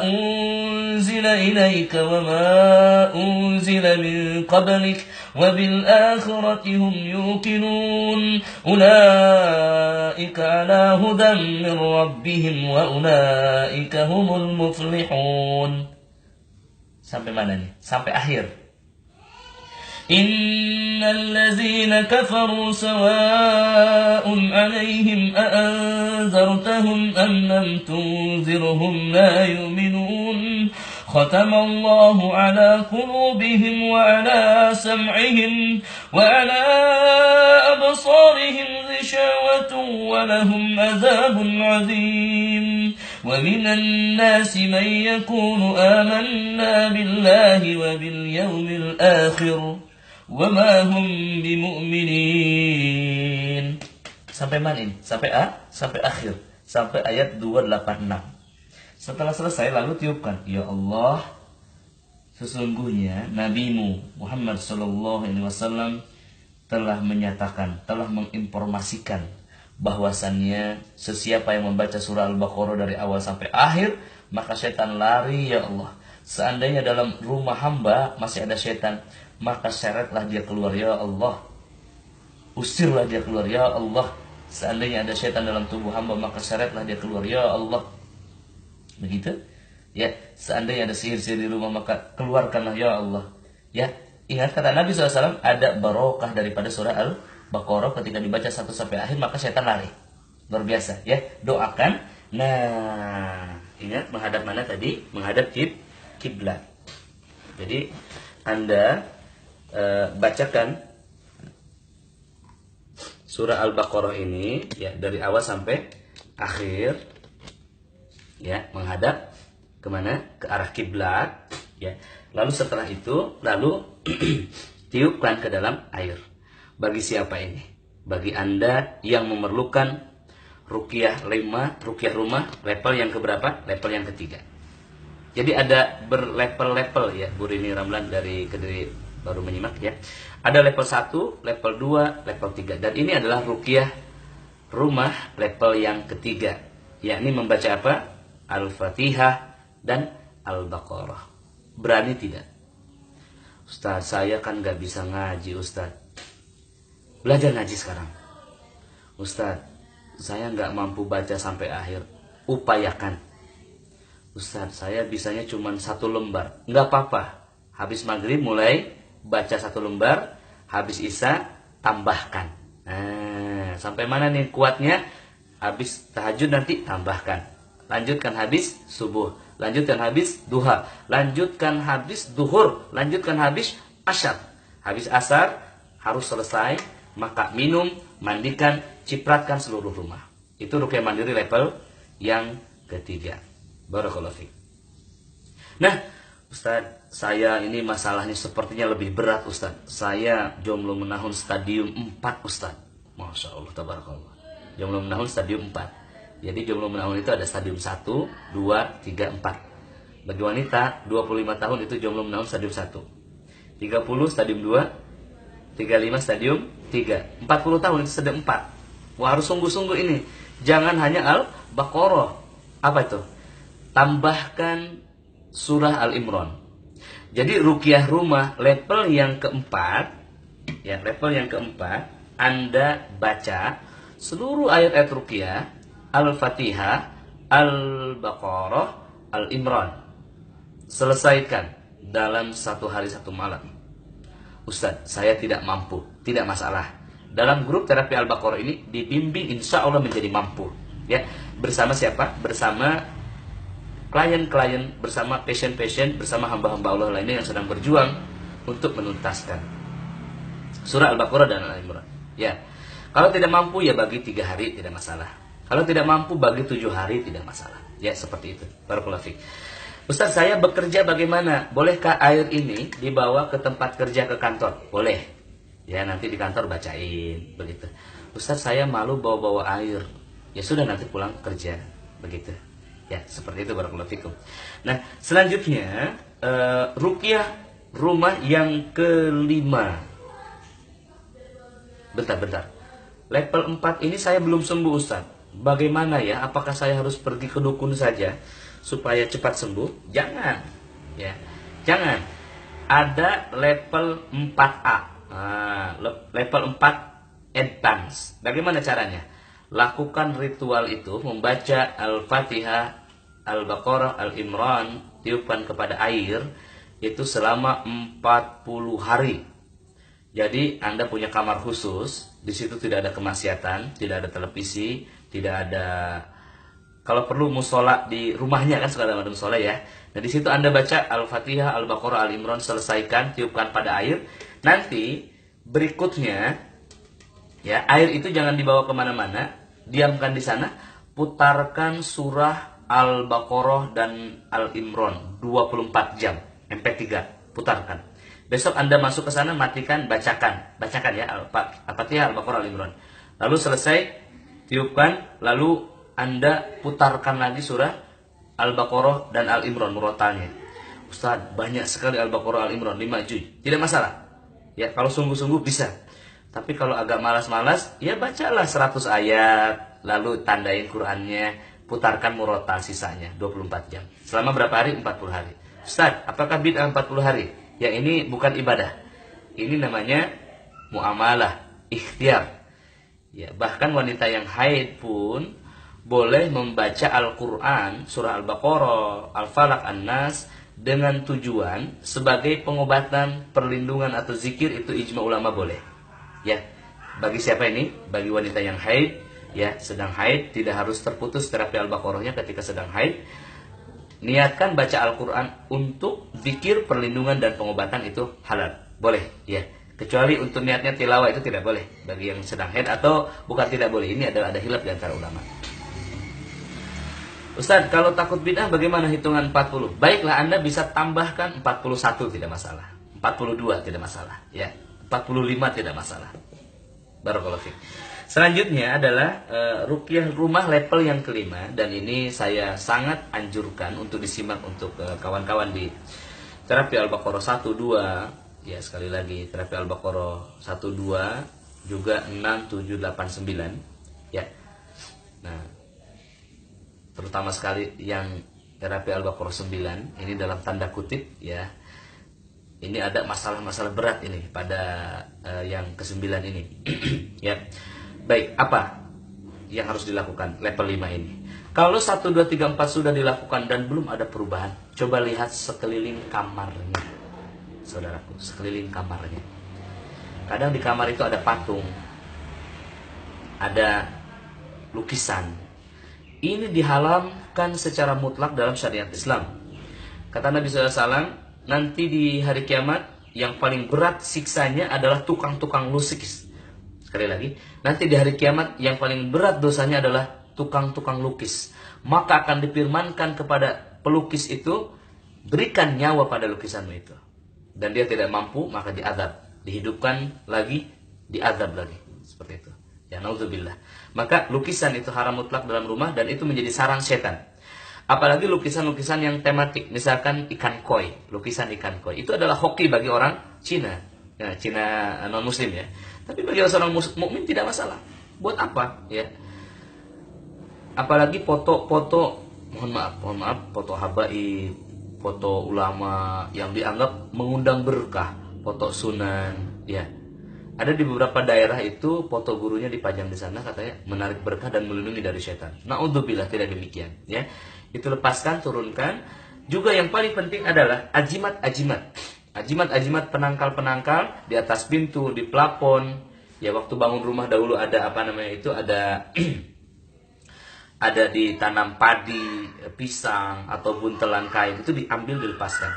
unzila ilayka wa ma unzila min qablik وبالآخرة هم يوقنون أولئك على هدى من ربهم وأولئك هم المفلحون. Sampai mana nih? Sampai akhir. Innal ladzina kafaru sawa'un 'alaihim a'anzartahum am lam tunzirhum la yu'minun. ختم الله على قلوبهم وعلى سمعهم وعلى أبصارهم غشاوة ولهم عذاب عظيم ومن الناس من يقول آمنا بالله وباليوم الآخر وما هم بمؤمنين. Sampai mana ini? Sampai akhir. Sampai ayat 286. Setelah selesai lalu tiupkan, ya Allah, sesungguhnya Nabimu Muhammad SAW telah menyatakan, telah menginformasikan bahwasannya sesiapa yang membaca surah Al-Baqarah dari awal sampai akhir, maka setan lari, ya Allah. Seandainya dalam rumah hamba masih ada setan, maka seretlah dia keluar, ya Allah. Usirlah dia keluar, ya Allah. Seandainya ada setan dalam tubuh hamba, maka seretlah dia keluar, ya Allah. Begitu, ya. Seandainya ada sihir-sihir di rumah, maka keluarkanlah, ya Allah. Ya, ingat kata Nabi SAW, ada barokah daripada surah Al-Baqarah ketika dibaca 1 sampai akhir, maka setan lari. Luar biasa, ya. Doakan. Nah, ingat menghadap mana tadi? Menghadap kiblat. Jadi Anda bacakan surah Al-Baqarah ini, ya, dari awal sampai akhir. Ya, menghadap kemana? Ke arah kiblat, ya. Lalu setelah itu, lalu tiupkan ke dalam air. Bagi siapa ini? Bagi Anda yang memerlukan ruqyah rumah, level yang keberapa? Level yang ketiga. Jadi ada berlevel-level, ya. Bu Rini Ramlan dari Kediri baru menyimak, ya. Ada level 1, level 2, level 3. Dan ini adalah ruqyah rumah level yang ketiga, yakni membaca apa? Al-Fatihah dan Al-Baqarah. Berani tidak? Ustaz, saya kan gak bisa ngaji, Ustaz. Belajar ngaji sekarang. Ustaz, saya gak mampu baca sampai akhir. Upayakan. Ustaz, saya bisanya cuma 1 lembar. Gak apa-apa. Habis maghrib mulai baca 1 lembar. Habis isya tambahkan. Nah, sampai mana nih kuatnya? Habis tahajud nanti tambahkan. Lanjutkan habis subuh, lanjutkan habis duha, lanjutkan habis duhur, lanjutkan habis asyar. Habis asar harus selesai, maka minum, mandikan, cipratkan seluruh rumah. Itu ruqyah mandiri level yang ketiga. Barakallahu fiik. Nah, Ustaz, saya ini masalahnya sepertinya lebih berat, Ustaz. Saya jomblo menahun stadium 4, Ustaz. Masya Allah, tabarakallah. Jomblo menahun stadium 4. Jadi jomblo menahun itu ada stadium 1, 2, 3, 4. Bagi wanita 25 tahun itu jomblo menahun stadium 1. 30 stadium 2, 35 stadium 3. 40 tahun itu stadium 4. Wah, harus sungguh-sungguh ini. Jangan hanya Al-Baqarah. Apa itu? Tambahkan surah Al-Imran. Jadi ruqyah rumah level yang keempat, ya level yang keempat, Anda baca seluruh ayat-ayat ruqyah, Al-Fatihah, Al-Baqarah, Al-Imran. Selesaikan dalam 1 hari 1 malam. Ustaz, saya tidak mampu. Tidak masalah. Dalam grup terapi Al-Baqarah ini dibimbing insya Allah menjadi mampu. Ya, bersama siapa? Bersama klien-klien, bersama pasien-pasien, bersama hamba-hamba Allah lainnya yang sedang berjuang untuk menuntaskan surah Al-Baqarah dan Al-Imran. Ya, kalau tidak mampu ya bagi 3 hari tidak masalah. Kalau tidak mampu bagi 7 hari tidak masalah. Ya, seperti itu. Barakallahu fiik. Ustaz, saya bekerja bagaimana? Bolehkah air ini dibawa ke tempat kerja, ke kantor? Boleh. Ya, nanti di kantor bacain begitu. Ustaz, saya malu bawa-bawa air. Ya sudah, nanti pulang kerja begitu. Ya, seperti itu. Barakallahu fikum. Nah, selanjutnya ruqyah rumah yang kelima. Bentar. Level 4 ini saya belum sembuh, Ustaz. Bagaimana ya? Apakah saya harus pergi ke dukun saja supaya cepat sembuh? Jangan. Ya. Jangan. Ada level 4A. Level 4 advance. Bagaimana caranya? Lakukan ritual itu, membaca Al-Fatihah, Al-Baqarah, Al-Imran, tiupkan kepada air, itu selama 40 hari. Jadi Anda punya kamar khusus, di situ tidak ada kemaksiatan, tidak ada televisi, tidak ada, kalau perlu musola di rumahnya, kan suka ada musola ya. Nah, di situ Anda baca Al-Fatihah, Al-Baqarah, Al-Imran, selesaikan, tiupkan pada air. Nanti berikutnya, ya, air itu jangan dibawa kemana-mana, diamkan di sana, putarkan surah Al-Baqarah dan Al-Imran 24 jam, MP3, putarkan. Besok Anda masuk ke sana, matikan, bacakan ya Al-Fatihah, Al-Baqarah, Al-Imran. Lalu selesai, tiupkan, lalu Anda putarkan lagi surah Al-Baqarah dan Al-Imran murotalnya. Ustaz, banyak sekali Al-Baqarah, Al-Imran, 5 juz. Tidak masalah. Ya, kalau sungguh-sungguh bisa. Tapi kalau agak malas-malas, ya bacalah 100 ayat, lalu tandain Qur'annya, putarkan murotal sisanya 24 jam. Selama berapa hari? 40 hari. Ustaz, apakah bid'ah 40 hari? Ya, ini bukan ibadah. Ini namanya muamalah, ikhtiar. Ya, bahkan wanita yang haid pun boleh membaca Al-Qur'an, surah Al-Baqarah, Al-Falaq, An-Nas dengan tujuan sebagai pengobatan, perlindungan atau zikir, itu ijma ulama boleh. Ya, bagi siapa ini? Bagi wanita yang haid, ya, sedang haid, tidak harus terputus terapi Al-Baqarahnya ketika sedang haid. Niatkan baca Al-Qur'an untuk zikir, perlindungan dan pengobatan, itu halal, boleh, ya. Kecuali untuk niatnya tilawah itu tidak boleh bagi yang sedang haid, atau bukan tidak boleh, ini adalah ada khilaf di antara ulama. Ustaz, kalau takut bid'ah bagaimana hitungan 40? Baiklah, Anda bisa tambahkan 41, tidak masalah. 42 tidak masalah, ya. 45 tidak masalah. Barakallahu fiik. Selanjutnya adalah ruqyah rumah level yang kelima, dan ini saya sangat anjurkan untuk disimak untuk kawan-kawan di terapi Al-Baqarah 1, 2, ya, sekali lagi terapi Al-Baqarah 1, 2, juga 6, 7, 8, 9, ya. Nah, terutama sekali yang terapi Al-Baqarah 9, ini dalam tanda kutip, ya. Ini ada masalah-masalah berat ini pada yang ke-9 ini. Ya. Baik, apa yang harus dilakukan level 5 ini? Kalau 1, 2, 3, 4 sudah dilakukan dan belum ada perubahan, coba lihat sekeliling kamarnya. Saudaraku, sekeliling kamarnya. Kadang di kamar itu ada patung, ada lukisan. Ini diharamkan secara mutlak dalam syariat Islam. Kata Nabi SAW, nanti di hari kiamat yang paling berat siksanya adalah tukang-tukang lukis. Sekali lagi, nanti di hari kiamat yang paling berat dosanya adalah tukang-tukang lukis. Maka akan difirmankan kepada pelukis itu, berikan nyawa pada lukisanmu itu. Dan dia tidak mampu, maka diazab. Dihidupkan lagi, diazab lagi. Seperti itu. Ya, naudzubillah. Maka lukisan itu haram mutlak dalam rumah, dan itu menjadi sarang setan. Apalagi lukisan-lukisan yang tematik, misalkan ikan koi, lukisan ikan koi. Itu adalah hoki bagi orang Cina. Ya, Cina non-muslim ya. Tapi bagi seorang mukmin tidak masalah. Buat apa? Ya. Apalagi foto-foto, mohon maaf, foto habaib, foto ulama yang dianggap mengundang berkah, foto sunan, ya. Ada di beberapa daerah itu foto gurunya dipajang di sana, katanya menarik berkah dan melindungi dari setan. Naudzubillah, tidak demikian, ya. Itu lepaskan, turunkan. Juga yang paling penting adalah ajimat-ajimat. Ajimat-ajimat, penangkal-penangkal di atas pintu, di plafon. Ya, waktu bangun rumah dahulu ada apa namanya itu, ada ada ditanam padi, pisang atau buntelan kain, itu diambil, dilepaskan.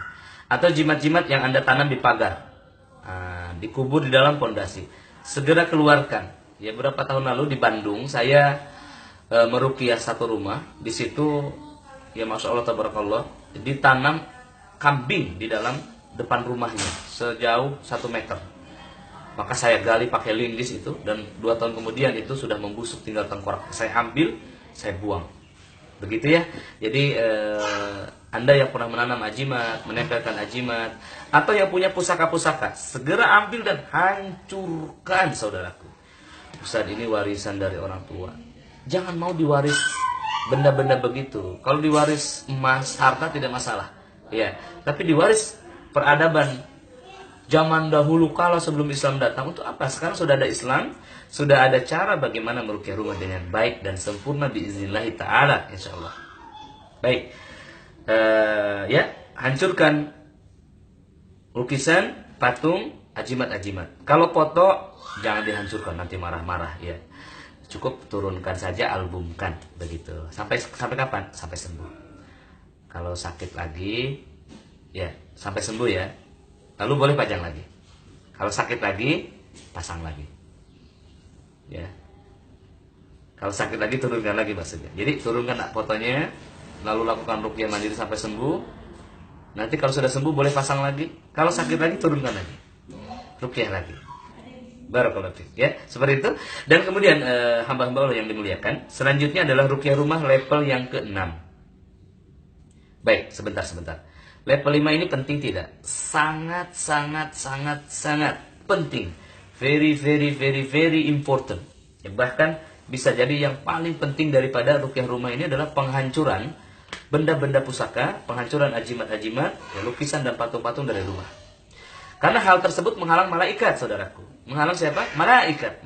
Atau jimat-jimat yang Anda tanam di pagar, dikubur di dalam pondasi, segera keluarkan. Ya, beberapa tahun lalu di Bandung saya meruqyah satu rumah. Di situ ya masya Allah tabarakallah, ditanam kambing di dalam depan rumahnya sejauh 1 meter. Maka saya gali pakai lindis itu, dan 2 tahun kemudian itu sudah membusuk, tinggal tengkorak. Saya ambil, saya buang. Begitu ya. Jadi Anda yang pernah menanam ajimat, menempelkan ajimat, atau yang punya pusaka-pusaka, segera ambil dan hancurkan, saudaraku. Ustaz, ini warisan dari orang tua. Jangan mau diwaris benda-benda begitu. Kalau diwaris emas, harta tidak masalah. Ya, tapi diwaris peradaban zaman dahulu kala sebelum Islam datang, untuk apa? Sekarang sudah ada Islam, sudah ada cara bagaimana meruqyah rumah dengan baik dan sempurna biiznillah taala, insyaallah. Baik, ya, hancurkan lukisan, patung, ajimat-ajimat. Kalau foto jangan dihancurkan, nanti marah-marah ya. Cukup turunkan saja, albumkan, begitu. Sampai kapan? Sampai sembuh. Kalau sakit lagi, ya sampai sembuh ya. Lalu boleh pajang lagi. Kalau sakit lagi, pasang lagi. Ya. Kalau sakit lagi, turunkan lagi maksudnya. Jadi turunkan fotonya, lalu lakukan ruqyah mandiri sampai sembuh. Nanti kalau sudah sembuh boleh pasang lagi. Kalau sakit lagi, turunkan lagi. Ruqyah lagi. Barakallahu fiik. Ya, seperti itu. Dan kemudian hamba-hamba Allah yang dimuliakan, selanjutnya adalah ruqyah rumah level yang ke-6. Baik, sebentar. Level 5 ini penting tidak? Sangat penting. Very important. Ya, bahkan bisa jadi yang paling penting daripada ruqyah rumah ini adalah penghancuran benda-benda pusaka, penghancuran ajimat-ajimat, ya, lukisan dan patung-patung dari rumah. Karena hal tersebut menghalang malaikat, saudaraku. Menghalang siapa? Malaikat.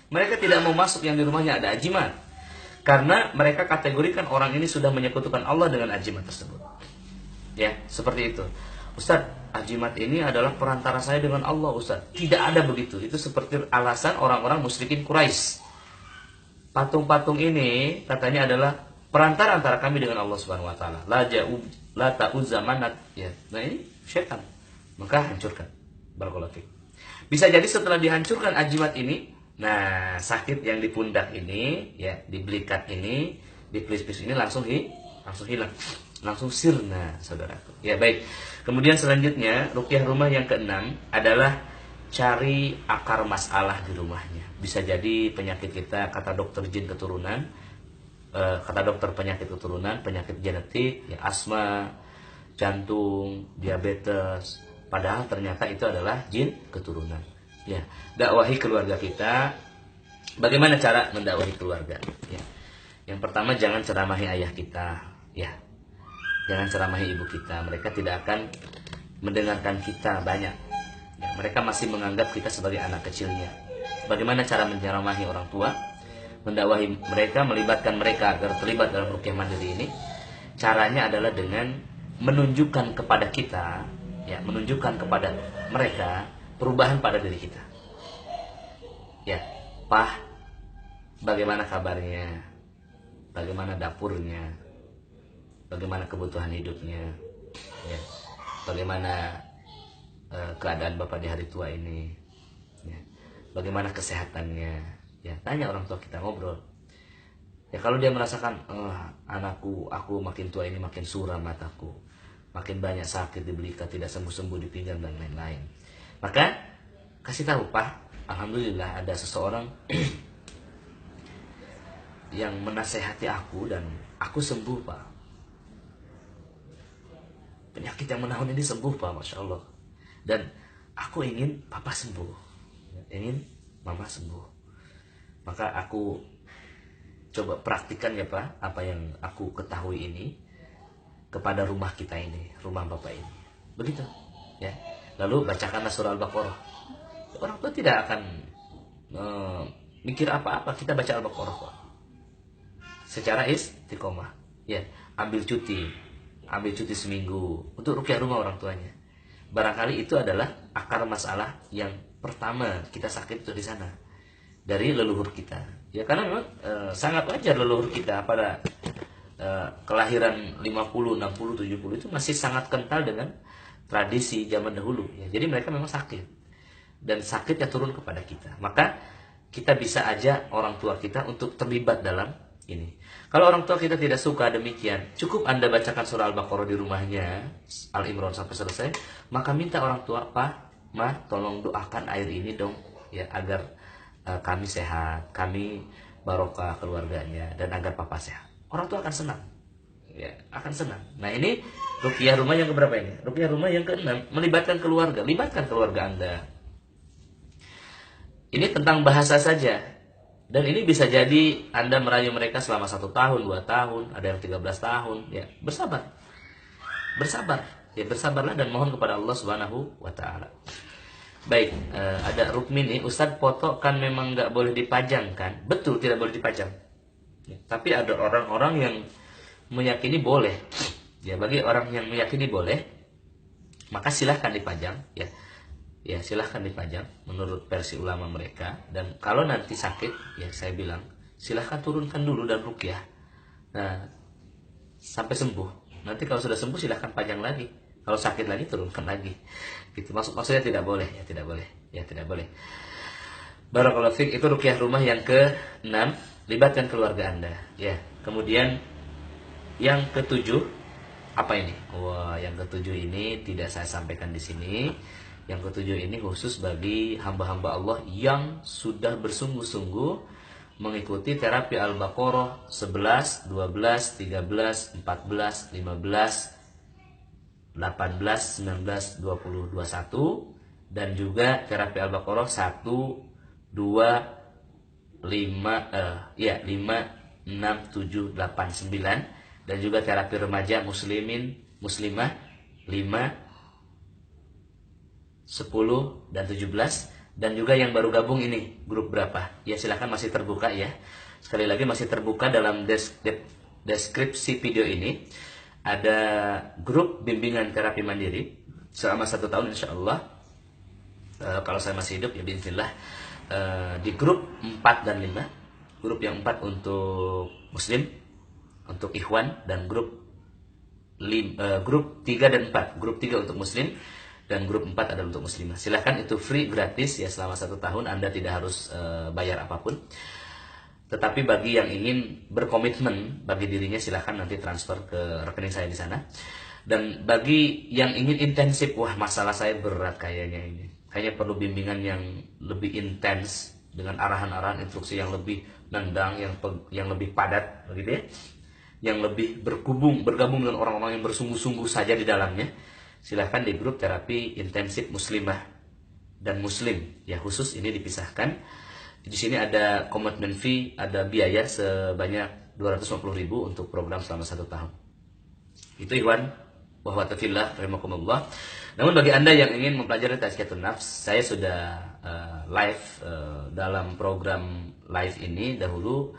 Mereka tidak mau masuk yang di rumahnya ada ajimat. Karena mereka kategorikan orang ini sudah menyekutukan Allah dengan ajimat tersebut. Ya, seperti itu. Ustaz, ajimat ini adalah perantara saya dengan Allah, Ustaz. Tidak ada begitu. Itu seperti alasan orang-orang musyrikin Quraisy. Patung-patung ini katanya adalah perantara antara kami dengan Allah Subhanahu wa taala. La ta'uzza manat, ya. Nah, ini setan. Maka hancurkan. Barakallahu fiik. Bisa jadi setelah dihancurkan ajimat ini, nah, sakit yang di pundak ini, ya, di belikat ini, di pelis-pelis ini langsung hilang. Langsung sirna, saudaraku. Ya, baik. Kemudian selanjutnya, ruqyah rumah yang ke-6 adalah cari akar masalah di rumahnya. Bisa jadi penyakit kita, kata dokter jin keturunan, kata dokter penyakit keturunan, penyakit genetik, ya, asma, jantung, diabetes. Padahal ternyata itu adalah jin keturunan. Ya, dakwahi keluarga kita. Bagaimana cara mendakwahi keluarga? Ya. Yang pertama, jangan ceramahi ayah kita, ya. Jangan ceramahi ibu kita. Mereka tidak akan mendengarkan kita banyak. Ya, mereka masih menganggap kita sebagai anak kecilnya. Bagaimana cara menceramahi orang tua? Mendakwahi mereka, melibatkan mereka agar terlibat dalam ruqyah mandiri ini. Caranya adalah dengan menunjukkan kepada kita, ya, menunjukkan kepada mereka perubahan pada diri kita. Ya, Pak, bagaimana kabarnya? Bagaimana dapurnya? Bagaimana kebutuhan hidupnya? Ya, bagaimana keadaan bapak di hari tua ini, ya. Bagaimana kesehatannya, ya tanya orang tua kita, ngobrol. Ya kalau dia merasakan anakku, aku makin tua ini makin suram mataku, makin banyak sakit di belika, tidak sembuh-sembuh di pinggang dan lain-lain, maka kasih tahu, Pak, alhamdulillah ada seseorang yang menasehati aku dan aku sembuh, Pak. Penyakit yang menahun ini sembuh, Pak, Masya Allah. Dan aku ingin Papa sembuh, ingin Mama sembuh. Maka aku coba praktikkan ya, Pak, apa yang aku ketahui ini kepada rumah kita ini, rumah Bapak ini. Begitu, ya. Lalu bacakanlah surah Al-Baqarah. Orang tua tidak akan mikir apa-apa, kita baca Al-Baqarah, Pak. Secara istiqomah, ya, ambil cuti seminggu untuk ruqyah rumah orang tuanya. Barangkali itu adalah akar masalah yang pertama kita sakit itu di sana, dari leluhur kita. Ya karena memang sangat wajar leluhur kita pada kelahiran 50, 60, 70 itu masih sangat kental dengan tradisi zaman dahulu. Ya. Jadi mereka memang sakit dan sakitnya turun kepada kita. Maka kita bisa aja orang tua kita untuk terlibat dalam ini. Kalau orang tua kita tidak suka demikian, cukup Anda bacakan surah Al-Baqarah di rumahnya, Al-Imran sampai selesai, maka minta orang tua, Pak, Ma, tolong doakan air ini dong, ya agar kami sehat, kami barokah keluarganya, dan agar Papa sehat. Orang tua akan senang, ya akan senang. Nah ini ruqyah rumah yang keberapa ini? Ruqyah rumah yang ke-6, melibatkan keluarga, libatkan keluarga Anda. Ini tentang bahasa saja. Dan ini bisa jadi Anda merayu mereka selama 1 tahun, 2 tahun, ada yang 13 tahun. Ya, bersabar. Bersabar. Ya, bersabarlah dan mohon kepada Allah Subhanahu wa Ta'ala. Baik, ada Rukmin nih, Ustadz, foto kan memang nggak boleh dipajang kan? Betul, tidak boleh dipajang. Ya, tapi ada orang-orang yang meyakini boleh. Ya, bagi orang yang meyakini boleh, maka silahkan dipajang. Ya silahkan dipajang menurut versi ulama mereka. Dan kalau nanti sakit, ya saya bilang silahkan turunkan dulu dan ruqyah. Nah, sampai sembuh. Nanti kalau sudah sembuh silahkan pajang lagi. Kalau sakit lagi turunkan lagi. Gitu. Maksudnya tidak boleh, ya tidak boleh, ya tidak boleh. Barakallahu fiik, itu ruqyah rumah yang ke-6, libatkan keluarga Anda. Ya, kemudian yang ke-7 apa ini? Wah, yang ke-7 ini tidak saya sampaikan di sini. Yang ke-7 ini khusus bagi hamba-hamba Allah yang sudah bersungguh-sungguh mengikuti terapi Al-Baqarah 11, 12, 13, 14, 15, 18, 19, 20, 21, dan juga terapi Al-Baqarah 1, 2, 5, 6, 7, 8, 9, dan juga terapi remaja muslimin, muslimah 5, 10 dan 17, dan juga yang baru gabung ini grup berapa? Ya silahkan, masih terbuka ya. Sekali lagi masih terbuka dalam deskripsi video ini. Ada grup bimbingan terapi mandiri selama 1 tahun insya Allah. Kalau saya masih hidup ya bismillah. Di grup 4 dan 5. Grup yang 4 untuk muslim, untuk ikhwan, dan grup 3 dan 4. Grup 3 untuk muslim dan grup 4 adalah untuk muslimah. Silahkan, itu free, gratis ya selama 1 tahun. Anda tidak harus bayar apapun. Tetapi bagi yang ingin berkomitmen bagi dirinya, silahkan nanti transfer ke rekening saya di sana. Dan bagi yang ingin intensif, wah masalah saya berat kayaknya ini, kayaknya perlu bimbingan yang lebih intens dengan arahan-arahan instruksi yang lebih nendang, yang lebih padat begitu ya, yang lebih bergabung dengan orang-orang yang bersungguh-sungguh saja di dalamnya. Silahkan di grup terapi intensif muslimah dan muslim ya, khusus ini dipisahkan. Di sini ada commitment fee, ada biaya sebanyak 250.000 untuk program selama 1 tahun. Itu ikhwan wa akhwat fillah rahimakumullah. Namun bagi Anda yang ingin mempelajari tazkiyatun nafs, saya sudah live dalam program live ini dahulu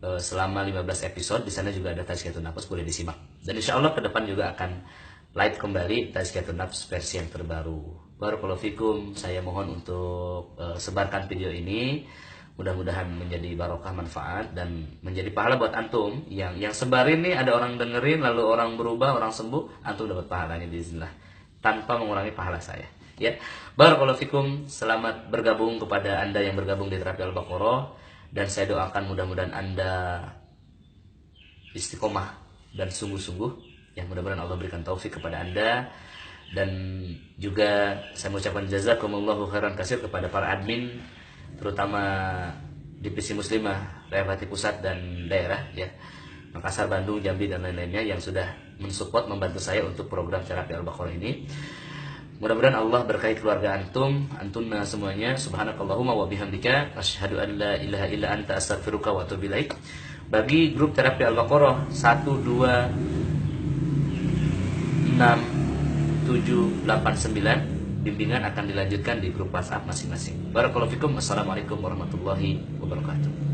selama 15 episode. Di sana juga ada tazkiyatun nafs, boleh disimak. Dan insya Allah ke depan juga akan live kembali tazkiyatun nafs versi yang terbaru. Barakallahu fikum, saya mohon untuk sebarkan video ini. Mudah-mudahan menjadi barokah, manfaat, dan menjadi pahala buat antum. Yang sebarin nih, ada orang dengerin, lalu orang berubah, orang sembuh, antum dapat pahalanya bismillah, tanpa mengurangi pahala saya. Ya, barakallahu fikum. Selamat bergabung kepada Anda yang bergabung di terapi Al-Baqarah, dan saya doakan mudah-mudahan Anda istiqomah dan sungguh-sungguh. Ya, mudah-mudahan Allah berikan taufik kepada Anda. Dan juga saya mengucapkan jazakumullahu khairan kasir kepada para admin, terutama Divisi Muslimah daerah pusat dan daerah, ya, Makassar, Bandung, Jambi, dan lain-lainnya, yang sudah mensupport, membantu saya untuk program terapi Al-Baqarah ini. Mudah-mudahan Allah berkahi keluarga antum, antunna semuanya. Subhanakallahumma wa bihamdika asyhadu an la ilaha illa anta astaghfiruka wa atubu ilaik. Bagi grup terapi Al-Baqarah 1 2 6 7 8 9, bimbingan akan dilanjutkan di grup WhatsApp masing-masing. Barakallahu fikum. Assalamualaikum warahmatullahi wabarakatuh.